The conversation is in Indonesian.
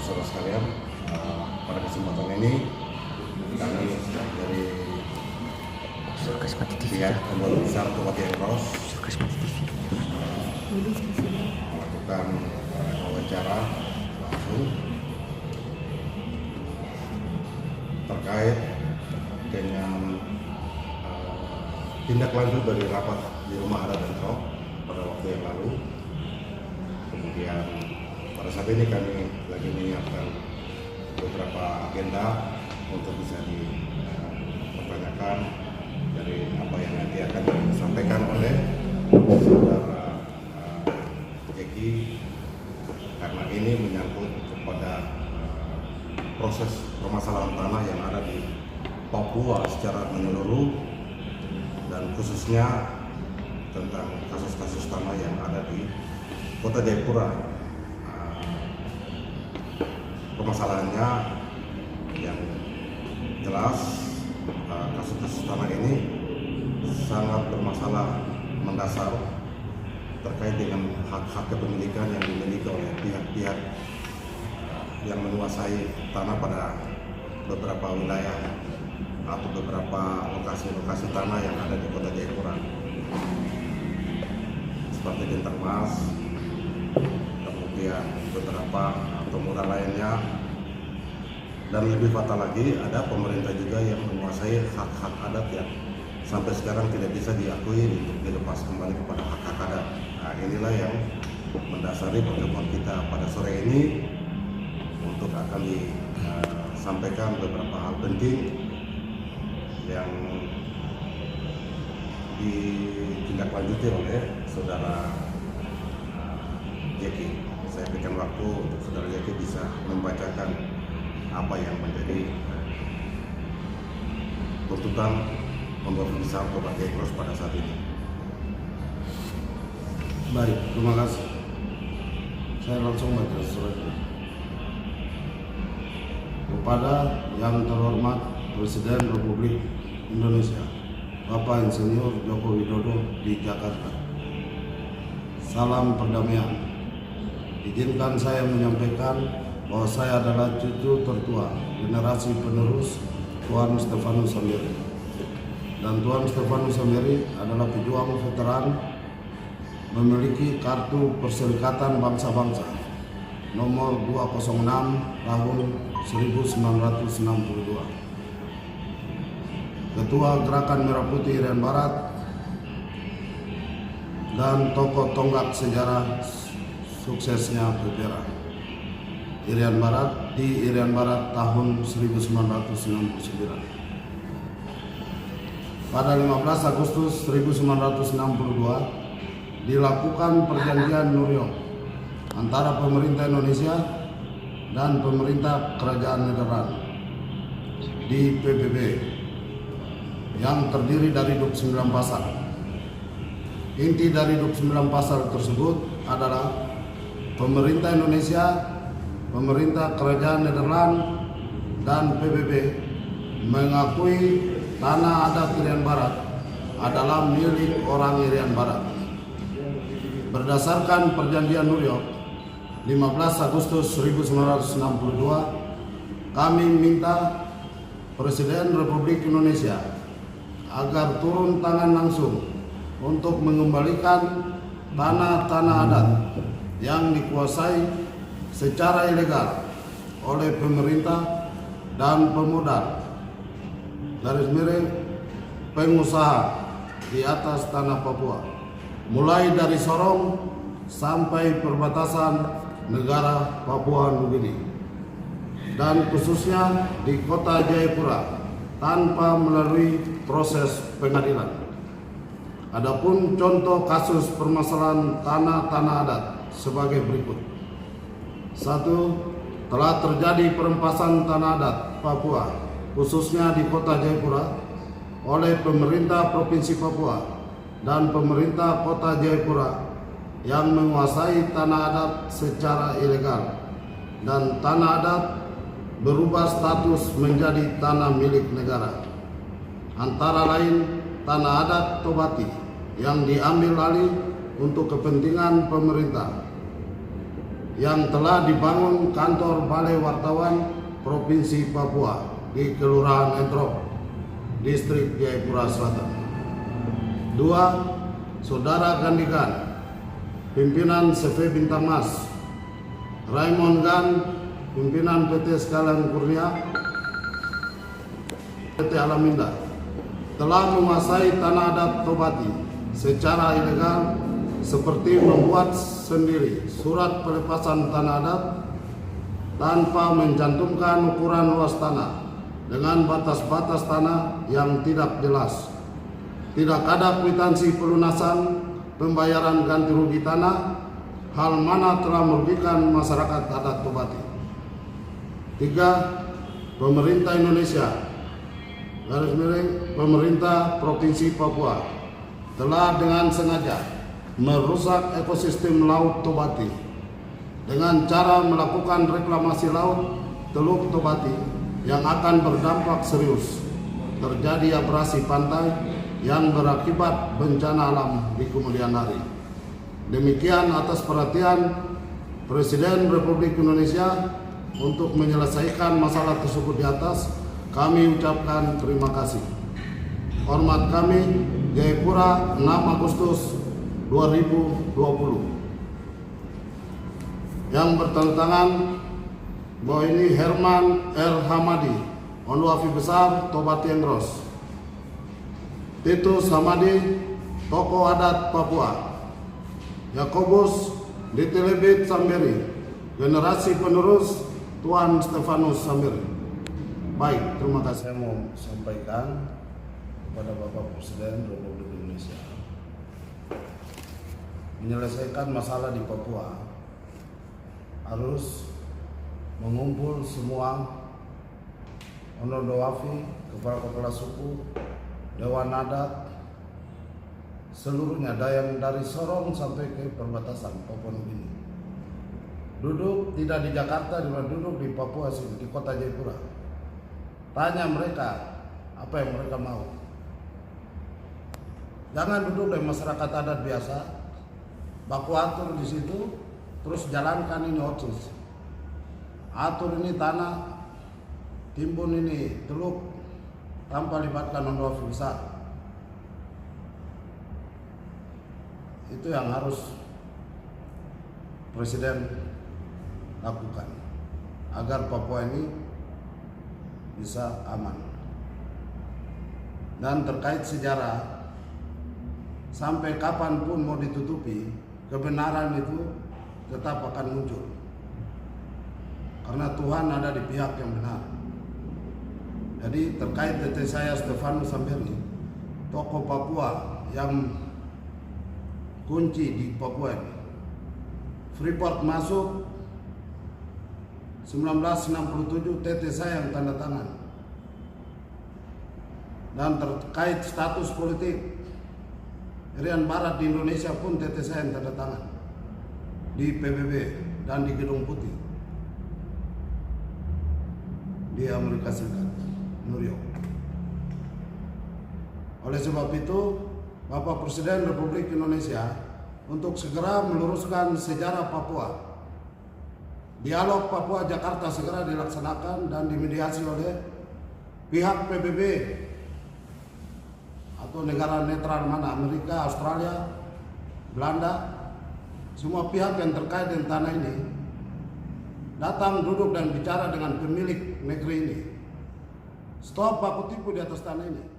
saudara sekalian, pada kesempatan ini kami dari pihak Pembuat Besar Kabupaten Cross melakukan wawancara langsung terkait dengan tindak lanjut dari rapat di Rumah Adat dan Roh pada waktu yang lalu. Kemudian pada saat ini kami lagi menyiapkan beberapa agenda untuk bisa dipertanyakan dari apa yang nanti akan disampaikan oleh saudara Jeki, karena ini menyangkut kepada proses permasalahan tanah yang ada di Papua secara menyeluruh dan khususnya tentang kasus-kasus tanah yang ada di Kota Jayapura. Permasalahannya yang jelas, kasus-kasus tanah ini sangat bermasalah mendasar terkait dengan hak-hak kepemilikan yang dimiliki oleh pihak-pihak yang menguasai tanah pada beberapa wilayah atau beberapa lokasi-lokasi tanah yang ada di Kota Jayapura, seperti Bintang Mas, kemudian beberapa pemuda lainnya, dan lebih fatal lagi ada pemerintah juga yang menguasai hak-hak adat yang sampai sekarang tidak bisa diakui untuk dilepas kembali kepada hak-hak adat. Nah, inilah yang mendasari pertemuan kita pada sore ini untuk akan disampaikan beberapa hal penting yang ditindaklanjuti oleh saudara Jeki. Saya berikan waktu untuk saudara Jeki bisa membacakan apa yang menjadi tuntutan Pembuat Besar Kabupaten Cross pada saat ini. Baik, terima kasih. Saya langsung baca suratnya. Kepada yang terhormat Presiden Republik Indonesia, Bapak Insinyur Joko Widodo di Jakarta. Salam perdamaian. Izinkan saya menyampaikan bahwa saya adalah cucu tertua generasi penerus Tuan Stefanus Samberi. Dan Tuan Stefanus Samberi adalah pejuang veteran memiliki kartu Perserikatan Bangsa-Bangsa nomor 206 tahun 1962. Ketua Gerakan Merah Putih Irian Barat dan tokoh tonggak sejarah suksesnya Pepera Irian Barat di Irian Barat tahun 1969. Pada 15 Agustus 1962 dilakukan perjanjian New York antara pemerintah Indonesia dan pemerintah Kerajaan Nederland di PBB yang terdiri dari 29 pasal. Inti dari 29 pasal tersebut adalah pemerintah Indonesia, pemerintah Kerajaan Nederland, dan PBB mengakui tanah adat Irian Barat adalah milik orang Irian Barat. Berdasarkan perjanjian New York 15 Agustus 1962, kami minta Presiden Republik Indonesia agar turun tangan langsung untuk mengembalikan tanah-tanah adat yang dikuasai secara ilegal oleh pemerintah dan pemodal garis miring pengusaha di atas tanah Papua, mulai dari Sorong sampai perbatasan negara Papua Nugini, dan khususnya di Kota Jayapura tanpa melalui proses pengadilan. Adapun contoh kasus permasalahan tanah-tanah adat sebagai berikut. 1. Telah terjadi perampasan tanah adat Papua khususnya di Kota Jayapura oleh pemerintah Provinsi Papua dan pemerintah Kota Jayapura yang menguasai tanah adat secara ilegal, dan tanah adat berubah status menjadi tanah milik negara. Antara lain tanah adat Tobati yang diambil alih untuk kepentingan pemerintah. yang telah dibangun kantor Balai Wartawan Provinsi Papua di Kelurahan Entrop, Distrik Jayapura Selatan. 2. Saudara Gandigan, pimpinan CV Bintang Mas. Raymond Gan, pimpinan PT Sekalian Kurnia, PT Alam Indah, telah menguasai tanah adat Tobati secara ilegal seperti membuat sendiri surat pelepasan tanah adat tanpa mencantumkan ukuran luas tanah dengan batas-batas tanah yang tidak jelas. Tidak ada kwitansi pelunasan pembayaran ganti rugi tanah, hal mana telah merugikan masyarakat adat Tobati. 3. Pemerintah Indonesia garis miring pemerintah Provinsi Papua telah dengan sengaja merusak ekosistem laut Tobati dengan cara melakukan reklamasi laut Teluk Tobati yang akan berdampak serius. Terjadi abrasi pantai yang berakibat bencana alam di kemudian hari. Demikian atas perhatian Presiden Republik Indonesia untuk menyelesaikan masalah tersebut di atas, kami ucapkan terima kasih. Hormat kami, Jayapura, 6 Agustus 2020. Yang bertanda tangan bahwa ini Herman R. Hamadi, Onduafi Besar, Tobati Engros. Titus Hamadi, tokoh adat Papua. Yakobus Ditelebit Samberi, generasi penerus Tuan Stefanus Samberi. Baik, terima kasih. Saya mau sampaikan kepada Bapak Presiden Republik Indonesia, menyelesaikan masalah di Papua harus mengumpul semua Ondowafi, kepala-kepala suku, Dewan Adat, seluruhnya dari Sorong sampai ke perbatasan Papua Nugini. Duduk tidak di Jakarta, duduk di Papua sini, di kota Jayapura. Tanya mereka apa yang mereka mau. Jangan duduk dari masyarakat adat biasa, baku atur di situ, terus jalankan ini otsus. Atur ini tanah, timbun ini teluk, tanpa libatkan Ondowafi besar. Itu yang harus Presiden lakukan agar Papua ini bisa aman. Dan terkait sejarah, sampai kapanpun mau ditutupi, kebenaran itu tetap akan muncul. Karena Tuhan ada di pihak yang benar. Jadi terkait tete saya Stefanus Samberi, tokoh Papua yang kunci di Papua ini. Freeport masuk 1967, tete saya yang tanda tangan. Dan terkait status politik Irian Barat di Indonesia pun tete saya yang tanda tangan di PBB dan di Gedung Putih di Amerika Serikat, New York. Oleh sebab itu, Bapak Presiden Republik Indonesia untuk segera meluruskan sejarah Papua. Dialog Papua Jakarta segera dilaksanakan dan dimediasi oleh pihak PBB atau negara netral mana, Amerika, Australia, Belanda, semua pihak yang terkait dengan tanah ini datang duduk dan bicara dengan pemilik negeri ini. Stop baku tipu di atas tanah ini.